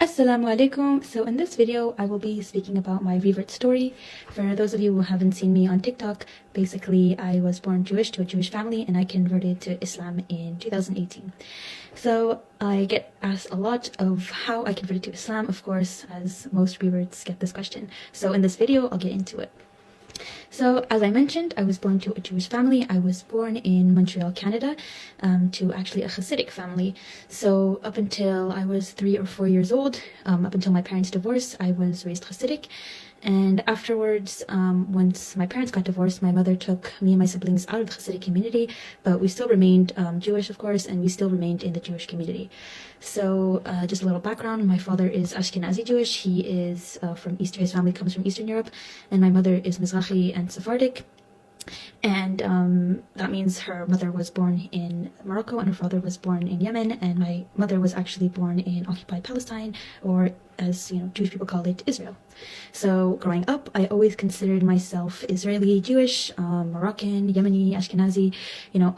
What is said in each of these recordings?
Assalamu alaikum. So in this video, I will be speaking about my revert story. For those of you who haven't seen me on TikTok, basically I was born Jewish to a Jewish family and I converted to Islam in 2018. So I get asked a lot of how I converted to Islam, of course, as most reverts get this question. So in this video, I'll get into it. So, as I mentioned, I was born to a Jewish family. I was born in Montreal, Canada, to actually a Hasidic family. So, up until I was 3 or 4 years old, up until my parents' divorce, I was raised Hasidic. And afterwards, once my parents got divorced, my mother took me and my siblings out of the Hasidic community, but we still remained Jewish, of course, and we still remained in the Jewish community. So just a little background, my father is Ashkenazi Jewish. He is from Eastern, his family comes from Eastern Europe, and my mother is Mizrahi and Sephardic. And that means her mother was born in Morocco and her father was born in Yemen, and my mother was actually born in occupied Palestine, or as Jewish people call it, Israel. So growing up, I always considered myself Israeli, Jewish, Moroccan, Yemeni, Ashkenazi,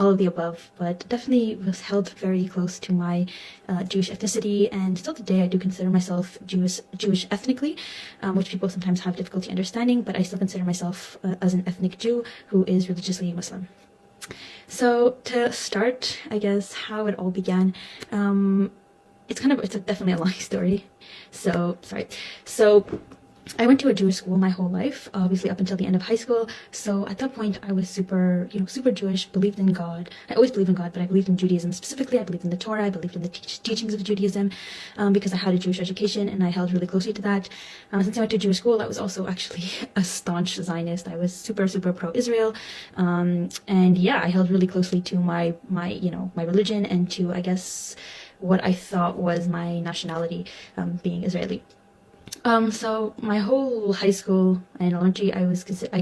all of the above, but definitely was held very close to my Jewish ethnicity, and still today I do consider myself Jewish ethnically, which people sometimes have difficulty understanding, but I still consider myself as an ethnic Jew who is religiously Muslim. So to start, I guess, how it all began, it's definitely a long story. So I went to a Jewish school my whole life, obviously up until the end of high school. So at that point, I was super Jewish, believed in God. I always believed in God, but I believed in Judaism specifically. I believed in the Torah. I believed in the teachings of Judaism because I had a Jewish education and I held really closely to that. Since I went to Jewish school, I was also actually a staunch Zionist. I was super pro-Israel. And yeah, I held really closely to my religion and to, I guess, what I thought was my nationality, being Israeli. So my whole high school and elementary, I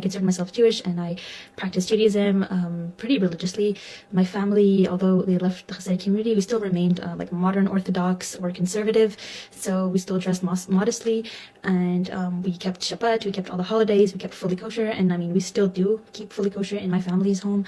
considered myself Jewish, and I practiced Judaism pretty religiously. My family, although they left the Hasidic community, we still remained like modern Orthodox or conservative. So we still dressed modestly, and we kept Shabbat, we kept all the holidays, we kept fully kosher, and I mean we still do keep fully kosher in my family's home.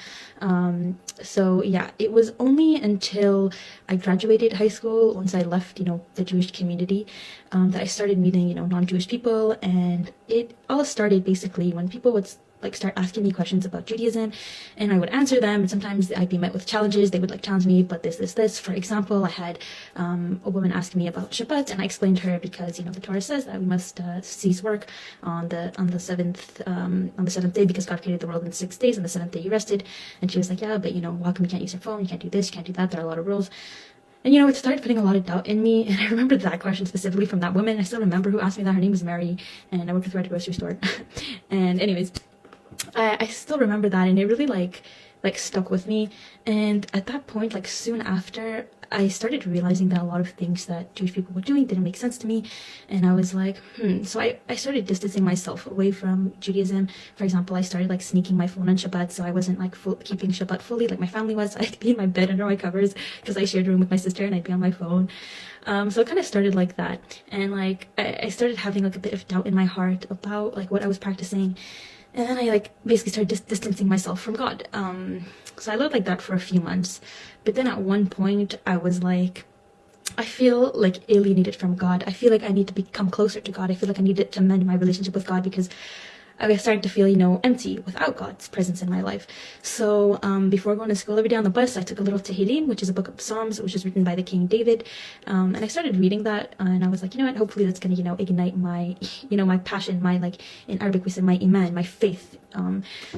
So yeah, it was only until I graduated high school, once I left the Jewish community, that I started meeting non-Jewish people, and it all started basically when people would start asking me questions about Judaism, and I would answer them, and sometimes I'd be met with challenges. They would challenge me, but this. For example, I had a woman ask me about Shabbat, and I explained to her because the Torah says that we must cease work on the seventh day because God created the world in 6 days, and the seventh day He rested. And she was like, yeah, but how come you can't use your phone? You can't do this, you can't do that. There are a lot of rules. And it started putting a lot of doubt in me, and I remember that question specifically from that woman. I still remember who asked me that. Her name was Mary, and I worked with her at a grocery store. And anyways, I still remember that, and it really stuck with me. And at that point, soon after, I started realizing that a lot of things that Jewish people were doing didn't make sense to me, and I was like, So I started distancing myself away from Judaism. For example, I started sneaking my phone on Shabbat, so I wasn't keeping Shabbat fully like my family was. I'd be in my bed under my covers because I shared a room with my sister, and I'd be on my phone. So it kind of started like that, and I started having a bit of doubt in my heart about what I was practicing. And then I basically started distancing myself from God. So I lived like that for a few months. But then at one point I was I feel alienated from God. I feel I need to become closer to God. I feel I needed to mend my relationship with God because I was starting to feel, empty without God's presence in my life. So before going to school every day on the bus, I took a little Tehillim, which is a book of Psalms, which is written by the King David. And I started reading that, and I was like, what, hopefully that's going to, ignite my, my passion, my, in Arabic we say my iman, my faith.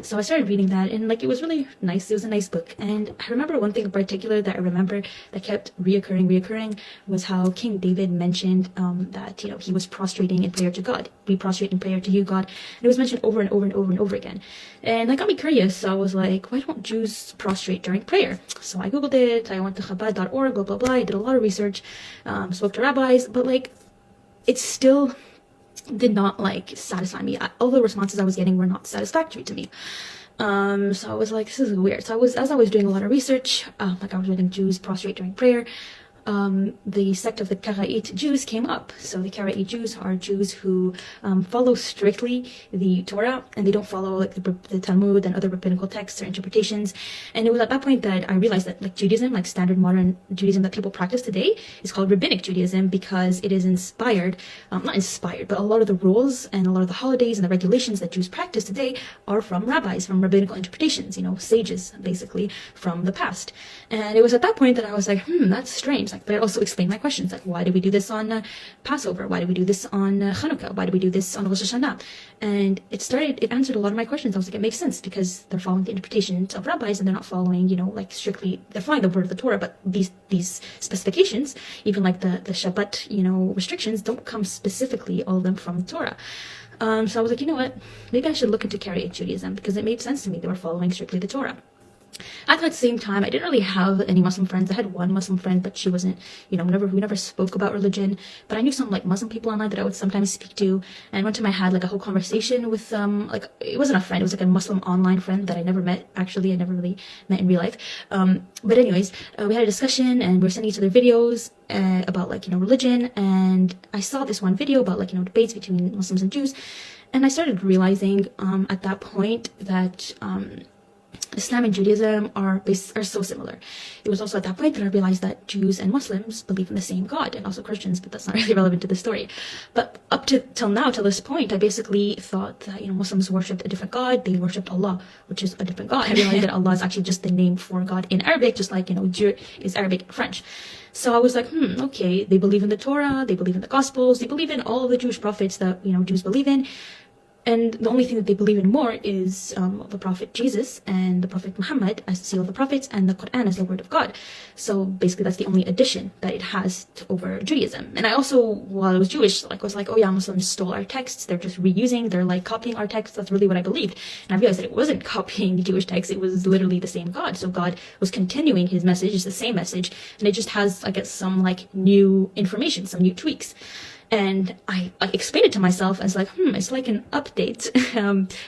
So I started reading that, and it was really nice. It was a nice book. And I remember one thing in particular that I remember that kept reoccurring was how King David mentioned that, he was prostrating in prayer to God. We prostrate in prayer to you, God. And it was mentioned over and over again. And that got me curious. So I was like, why don't Jews prostrate during prayer? So I Googled it. I went to Chabad.org, blah, blah, blah. I did a lot of research, spoke to rabbis, but it still did not satisfy me. All the responses I was getting were not satisfactory to me. So I was like, this is weird. So as I was doing a lot of research, I was reading Jews prostrate during prayer, the sect of the Karaite Jews came up. So the Karaite Jews are Jews who follow strictly the Torah, and they don't follow like the Talmud and other rabbinical texts or interpretations. And it was at that point that I realized that like Judaism, like standard modern Judaism that people practice today, is called rabbinic Judaism because it is inspired, not inspired, but a lot of the rules and a lot of the holidays and the regulations that Jews practice today are from rabbis, from rabbinical interpretations, sages basically from the past. And it was at that point that I was like, that's strange. Like, but it also explained my questions, like why do we do this on Passover? Why do we do this on Hanukkah? Why do we do this on Rosh Hashanah? And it answered a lot of my questions. I was like, it makes sense because they're following the interpretations of rabbis and they're not following, like strictly, they're following the word of the Torah, but these specifications, even like the Shabbat, restrictions, don't come specifically, all of them, from the Torah. So I was like, you know what, maybe I should look into Karaite Judaism because it made sense to me. They were following strictly the Torah. At that same time, I didn't really have any Muslim friends. I had one Muslim friend, but she wasn't, we never spoke about religion. But I knew some like Muslim people online that I would sometimes speak to. And one time I had like a whole conversation with it wasn't a friend, it was like a Muslim online friend that I never met. Actually, I never really met in real life. But anyways, we had a discussion and we were sending each other videos about religion. And I saw this one video about debates between Muslims and Jews. And I started realizing at that point that Islam and Judaism are so similar. It was also at that point that I realized that Jews and Muslims believe in the same God, and also Christians, but that's not really relevant to the story. But till this point, I basically thought that Muslims worshipped a different God. They worshipped Allah, which is a different God. I realized that Allah is actually just the name for God in Arabic, just like Dieu is Arabic and French. So I was like, okay, they believe in the Torah, they believe in the Gospels, they believe in all of the Jewish prophets that Jews believe in. And the only thing that they believe in more is the Prophet Jesus and the Prophet Muhammad as the seal of the prophets and the Quran as the word of God. So basically that's the only addition that it has over Judaism. And I also, while I was Jewish, was like, oh yeah, Muslims stole our texts. They're just reusing, they're like copying our texts. That's really what I believed. And I realized that it wasn't copying Jewish texts. It was literally the same God. So God was continuing his message. It's the same message. And it just has, I guess, some new information, some new tweaks. And I explained it to myself as it's like an update.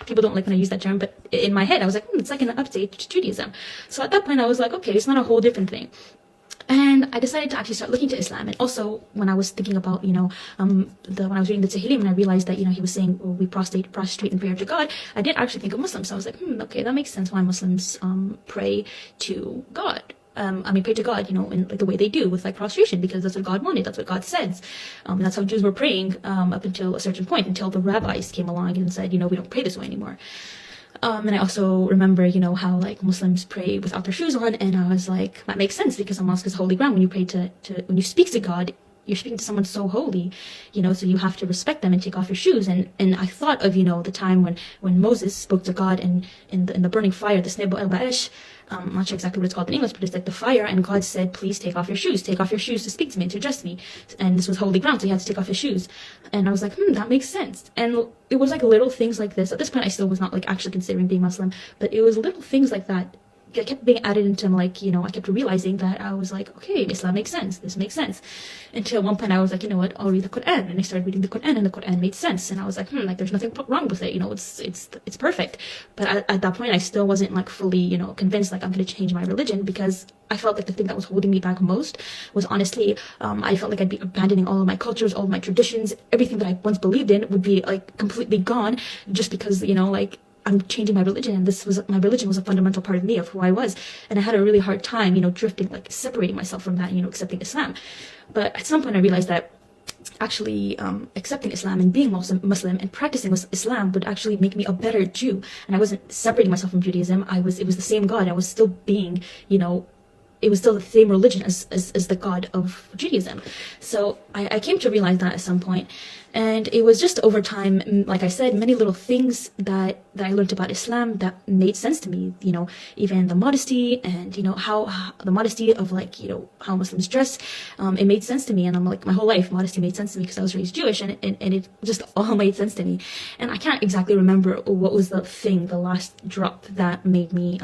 People don't like when I use that term, but in my head I was like, it's like an update to Judaism. So at that point I was like, okay, it's not a whole different thing. And I decided to actually start looking to Islam. And also when I was thinking about, when I was reading the Tehillim and I realized that, he was saying, well, we prostrate in prayer to God, I did actually think of Muslims. So I was like, okay, that makes sense why Muslims pray to God. Pray to God, in the way they do with prostration, because that's what God wanted, that's what God says. That's how Jews were praying up until a certain point, until the rabbis came along and said, we don't pray this way anymore. And I also remember, how Muslims pray without their shoes on, and I was like, that makes sense because a mosque is holy ground. When you pray when you speak to God, you're speaking to someone so holy, so you have to respect them and take off your shoes. And I thought of, the time when Moses spoke to God in the burning fire, the Snebo el Ba'esh. I'm not sure exactly what it's called in English, but it's like the fire, and God said, please take off your shoes to speak to me, to address me. And this was holy ground, so he had to take off his shoes. And I was like, that makes sense. And it was little things like this. At this point, I still was not actually considering being Muslim, but it was little things like that. I kept being added into I kept realizing that I was like, okay, Islam makes sense. This makes sense. Until one point I was like, you know what, I'll read the Quran. And I started reading the Quran, and the Quran made sense. And I was like, there's nothing wrong with it. It's perfect. But at that point, I still wasn't fully, convinced I'm going to change my religion, because I felt like the thing that was holding me back most was honestly, I felt like I'd be abandoning all of my cultures, all of my traditions, everything that I once believed in would be completely gone, just because, I'm changing my religion, and my religion was a fundamental part of me, of who I was. And I had a really hard time, drifting, separating myself from that, accepting Islam. But at some point I realized that actually accepting Islam and being Muslim and practicing Islam would actually make me a better Jew. And I wasn't separating myself from Judaism. It was the same God. I was still being, it was still the same religion as the God of Judaism. So I came to realize that at some point. And it was just over time, like I said, many little things that I learned about Islam that made sense to me, even the modesty and, how the modesty of how Muslims dress, it made sense to me. And I'm my whole life, modesty made sense to me because I was raised Jewish, and it just all made sense to me. And I can't exactly remember what was the last drop that made me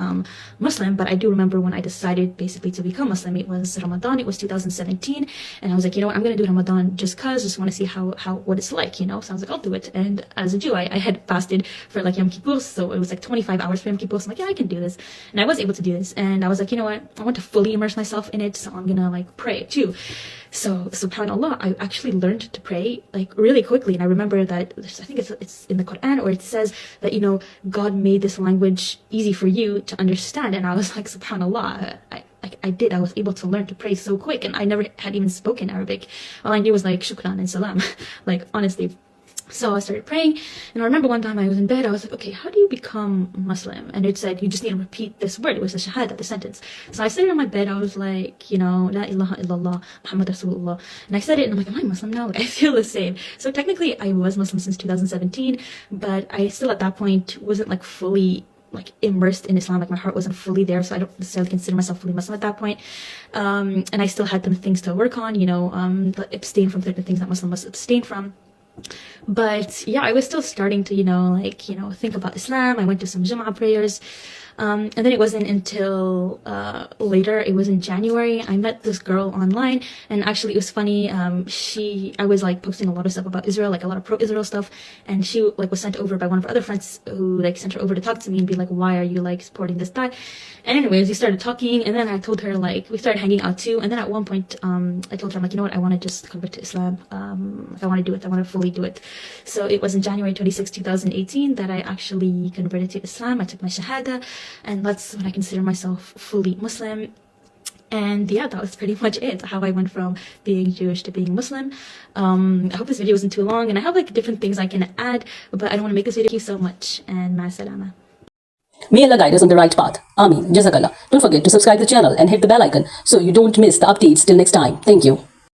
Muslim, but I do remember when I decided basically to become Muslim. It was Ramadan, it was 2017. And I was like, I'm going to do Ramadan just want to see what it's like, you know. So I was like, I'll do it. And as a Jew, I had fasted for like Yom Kippur, so it was like 25 hours for Yom Kippur. So I'm like, yeah, I can do this. And I was able to do this. And I was like, you know what? I want to fully immerse myself in it, so I'm gonna like pray too. So subhanAllah, I actually learned to pray like really quickly. And I remember that, I think it's in the Quran, or it says that, you know, God made this language easy for you to understand. And I was like, subhanAllah, I was able to learn to pray so quick, and I never had even spoken Arabic. All I knew was like shukran and salam, like honestly. So I started praying, and I remember one time I was in bed, I was like, okay, how do you become Muslim? And it said, you just need to repeat this word. It was the shahada, the sentence. So I said it on my bed, I was like, you know, la ilaha illallah, Muhammad Rasulullah. And I said it, and I'm like, am I Muslim now? Like, I feel the same. So technically, I was Muslim since 2017, but I still at that point wasn't like fully like immersed in Islam. Like my heart wasn't fully there, so I don't necessarily consider myself fully Muslim at that point. And I still had some things to work on, you know, abstain from certain things that Muslim must abstain from. But yeah, I was still starting to, you know, like, you know, think about Islam. I went to some Jum'ah prayers. And then it wasn't until later, it was in January, I met this girl online, and actually it was funny. I was like posting a lot of stuff about Israel, like a lot of pro-Israel stuff, and she like was sent over by one of her other friends who like sent her over to talk to me and be like, why are you like supporting this guy? And anyways, we started talking, and then I told her, like, we started hanging out too. And then at one point, I told her, I'm like, you know what, I want to just convert to Islam. Like, I want to do it. I want to fully do it. So it was in January 26, 2018 that I actually converted to Islam. I took my shahada, and that's when I consider myself fully Muslim. And yeah, that was pretty much it, how I went from being Jewish to being Muslim. I hope this video wasn't too long, and I have like different things I can add, but I don't want to make this video. Thank you so much, and ma salama. May Allah guide us on the right path. Ameen. Jazakallah. Don't forget to subscribe to the channel and hit the bell icon so you don't miss the updates. Till next time. Thank you.